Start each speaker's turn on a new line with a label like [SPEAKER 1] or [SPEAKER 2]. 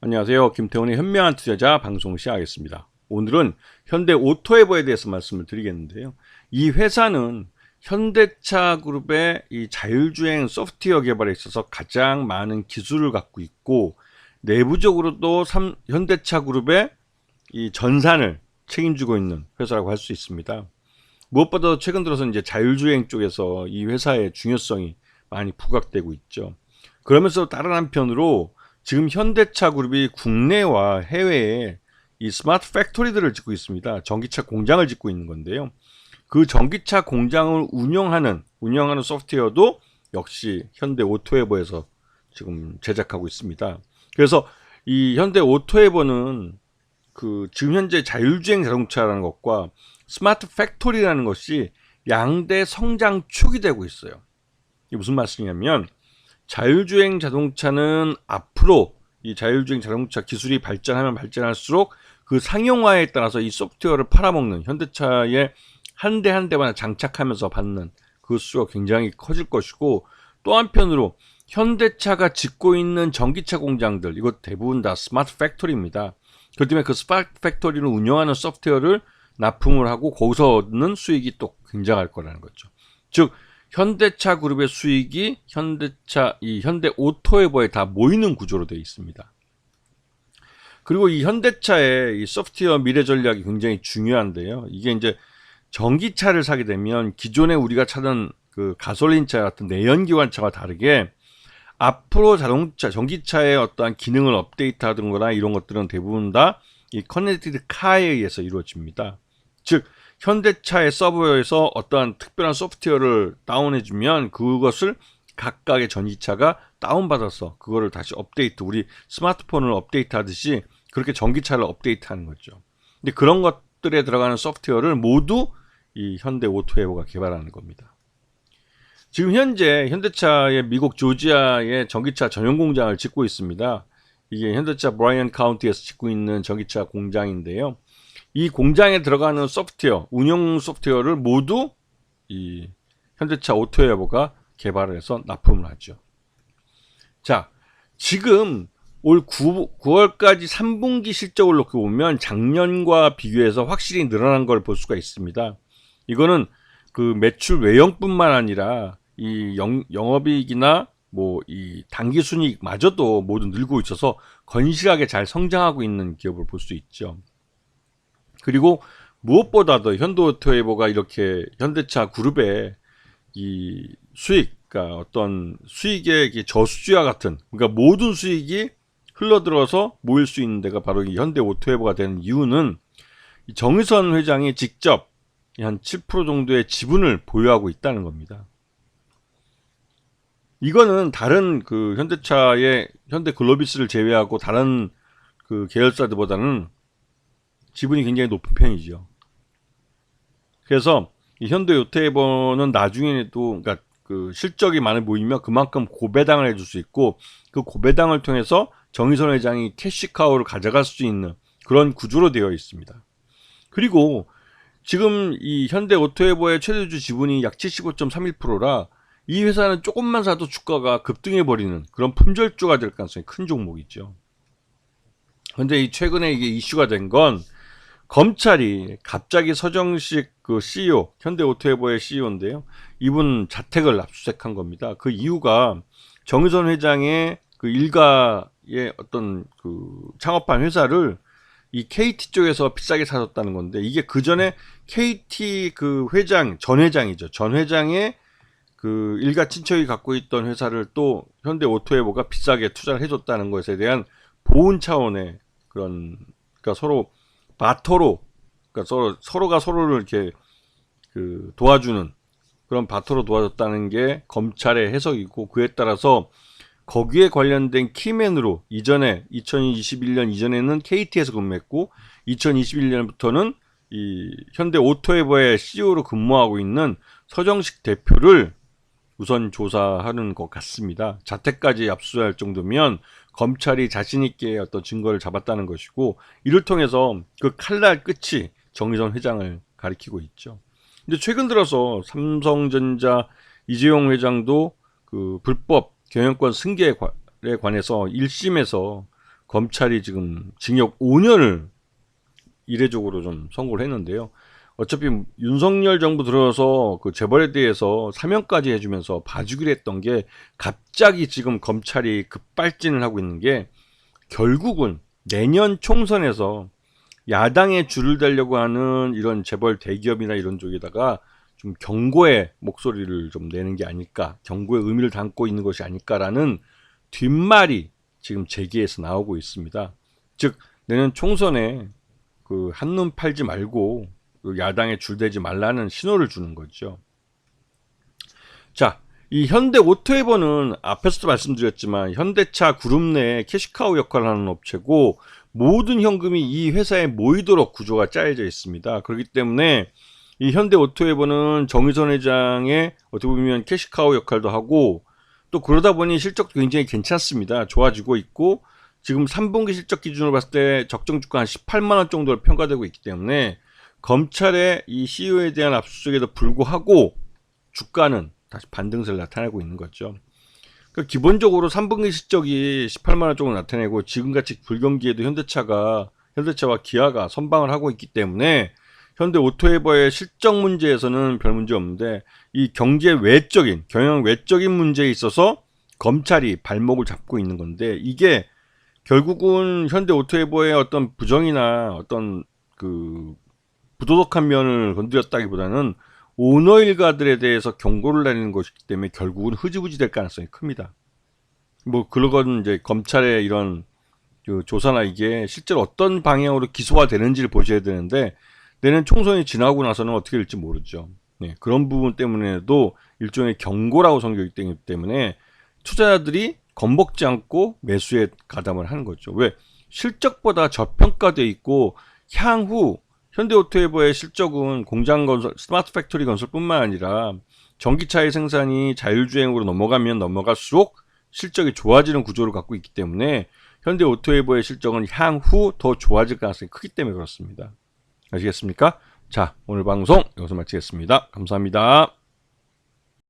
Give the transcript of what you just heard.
[SPEAKER 1] 안녕하세요. 김태훈의 현명한 투자자 방송 시작하겠습니다. 오늘은 현대 오토에버에 대해서 말씀을 드리겠는데요. 이 회사는 현대차 그룹의 이 자율주행 소프트웨어 개발에 있어서 가장 많은 기술을 갖고 있고, 내부적으로도 현대차 그룹의 이 전산을 책임지고 있는 회사라고 할 수 있습니다. 무엇보다 최근 들어서 이제 자율주행 쪽에서 이 회사의 중요성이 많이 부각되고 있죠. 그러면서 다른 한편으로 지금 현대차 그룹이 국내와 해외에 이 스마트 팩토리들을 짓고 있습니다. 전기차 공장을 짓고 있는 건데요. 그 전기차 공장을 운영하는 소프트웨어도 역시 현대 오토에버에서 지금 제작하고 있습니다. 그래서 이 현대 오토에버는 지금 현재 자율주행 자동차라는 것과 스마트 팩토리라는 것이 양대 성장축이 되고 있어요. 이게 무슨 말씀이냐면, 자율주행 자동차는 앞으로 이 자율주행 자동차 기술이 발전하면 발전할수록 그 상용화에 따라서 이 소프트웨어를 팔아먹는, 현대차에 한 대 한 대마다 장착하면서 받는 그 수가 굉장히 커질 것이고, 또 한편으로 현대차가 짓고 있는 전기차 공장들, 이것 대부분 다 스마트 팩토리입니다. 그렇기 때문에 그 스마트 팩토리를 운영하는 소프트웨어를 납품을 하고 거기서 얻는 수익이 또 굉장할 거라는 거죠. 즉 현대차 그룹의 수익이 현대 오토에버에 다 모이는 구조로 되어 있습니다. 그리고 이 현대차의 이 소프트웨어 미래 전략이 굉장히 중요한데요. 이게 이제 전기차를 사게 되면 기존에 우리가 찾은 그 가솔린차 같은 내연기관차와 다르게 앞으로 전기차의 어떠한 기능을 업데이트하는 거나 이런 것들은 대부분 다 이 커넥티드 카에 의해서 이루어집니다. 즉 현대차의 서버에서 어떠한 특별한 소프트웨어를 다운해주면 그것을 각각의 전기차가 다운받아서 그거를 다시 우리 스마트폰을 업데이트하듯이 그렇게 전기차를 업데이트하는 거죠. 근데 그런 것들에 들어가는 소프트웨어를 모두 이 현대 오토에버가 개발하는 겁니다. 지금 현재 현대차의 미국 조지아의 전기차 전용 공장을 짓고 있습니다. 이게 현대차 브라이언 카운티에서 짓고 있는 전기차 공장인데요. 이 공장에 들어가는 운영 소프트웨어를 모두 이 현대차 오토에버가 개발을 해서 납품을 하죠. 자, 지금 올 9월까지 3분기 실적을 놓고 보면 작년과 비교해서 확실히 늘어난 걸 볼 수가 있습니다. 이거는 그 매출 외형뿐만 아니라 이 영업이익이나 이 당기순이익마저도 모두 늘고 있어서 건실하게 잘 성장하고 있는 기업을 볼 수 있죠. 그리고 무엇보다도 현대오토에버가 이렇게 현대차 그룹의 이 그러니까 어떤 수익의 저수지와 같은, 그러니까 모든 수익이 흘러들어서 모일 수 있는 데가 바로 이 현대오토에버가 되는 이유는 이 정의선 회장이 직접 한 7% 정도의 지분을 보유하고 있다는 겁니다. 이거는 다른 그 현대글로비스를 제외하고 다른 그 계열사들보다는 지분이 굉장히 높은 편이죠. 그래서 이 현대오토에버는 나중에도 그러니까 그 실적이 많이 모이면 그만큼 고배당을 해줄 수 있고, 그 고배당을 통해서 정의선 회장이 캐시카우를 가져갈 수 있는 그런 구조로 되어 있습니다. 그리고 지금 이 현대오토에버의 최대주 지분이 약 75.31%라 이 회사는 조금만 사도 주가가 급등해버리는 그런 품절주가 될 가능성이 큰 종목이죠. 근데 이 최근에 이게 이슈가 된 건, 검찰이 갑자기 서정식 그 CEO, 현대오토에버의 CEO인데요. 이분 자택을 압수수색한 겁니다. 그 이유가 정의선 회장의 그 일가의 어떤 그 창업한 회사를 이 KT 쪽에서 비싸게 사줬다는 건데, 이게 그 전에 KT 그 전 회장이죠. 전 회장의 그 일가 친척이 갖고 있던 회사를 또 현대오토에버가 비싸게 투자를 해줬다는 것에 대한 보훈 차원의 그러니까 서로 바터로, 그러니까 서로가 서로를 이렇게 그 도와주는 그런 바터로 도와줬다는 게 검찰의 해석이고, 그에 따라서 거기에 관련된 키맨으로 이전에 2021년 이전에는 KT에서 근무했고 2021년부터는 이 현대오토에버의 CEO로 근무하고 있는 서정식 대표를 우선 조사하는 것 같습니다. 자택까지 압수할 정도면 검찰이 자신있게 어떤 증거를 잡았다는 것이고, 이를 통해서 그 칼날 끝이 정의선 회장을 가리키고 있죠. 근데 최근 들어서 삼성전자 이재용 회장도 그 불법 경영권 승계에 관해서 1심에서 검찰이 지금 징역 5년을 이례적으로 좀 선고를 했는데요. 어차피 윤석열 정부 들어서 그 재벌에 대해서 사면까지 해주면서 봐주기로 했던 게 갑자기 지금 검찰이 급발진을 하고 있는 게 결국은 내년 총선에서 야당에 줄을 달려고 하는 이런 재벌 대기업이나 이런 쪽에다가 좀 경고의 목소리를 좀 내는 게 아닐까, 경고의 의미를 담고 있는 것이 아닐까라는 뒷말이 지금 제기해서 나오고 있습니다. 즉 내년 총선에 그 한눈 팔지 말고 야당에 줄대지 말라는 신호를 주는 거죠. 자, 이 현대 오토에버는 앞에서도 말씀드렸지만 현대차 그룹 내 캐시카우 역할을 하는 업체고 모든 현금이 이 회사에 모이도록 구조가 짜여져 있습니다. 그렇기 때문에 이 현대 오토에버는 정의선 회장의 어떻게 보면 캐시카우 역할도 하고 또 그러다 보니 실적도 굉장히 괜찮습니다. 좋아지고 있고 지금 3분기 실적 기준으로 봤을 때 적정 주가 한 18만 원 정도로 평가되고 있기 때문에 검찰의 이 CEO에 대한 압수수색에도 불구하고 주가는 다시 반등세를 나타내고 있는 거죠. 그러니까 기본적으로 3분기 실적이 18만 원 정도 나타내고 지금같이 불경기에도 현대차와 기아가 선방을 하고 있기 때문에 현대 오토에버의 실적 문제에서는 별 문제 없는데 이 경제 외적인 경영 외적인 문제에 있어서 검찰이 발목을 잡고 있는 건데 이게 결국은 현대 오토에버의 어떤 부정이나 어떤 그 부도덕한 면을 건드렸다기보다는 오너 일가들에 대해서 경고를 내리는 것이기 때문에 결국은 흐지부지 될 가능성이 큽니다. 뭐 그러건 이제 검찰의 이런 그 조사나 이게 실제로 어떤 방향으로 기소가 되는지를 보셔야 되는데 내년 총선이 지나고 나서는 어떻게 될지 모르죠. 네, 그런 부분 때문에도 일종의 경고라고 성격이 때문에 투자자들이 겁먹지 않고 매수에 가담을 하는 거죠. 왜? 실적보다 저평가되어 있고 향후 현대오토에버의 실적은 공장 건설, 스마트 팩토리 건설뿐만 아니라 전기차의 생산이 자율주행으로 넘어가면 넘어갈수록 실적이 좋아지는 구조를 갖고 있기 때문에 현대오토에버의 실적은 향후 더 좋아질 가능성이 크기 때문에 그렇습니다. 아시겠습니까? 자, 오늘 방송 여기서 마치겠습니다. 감사합니다.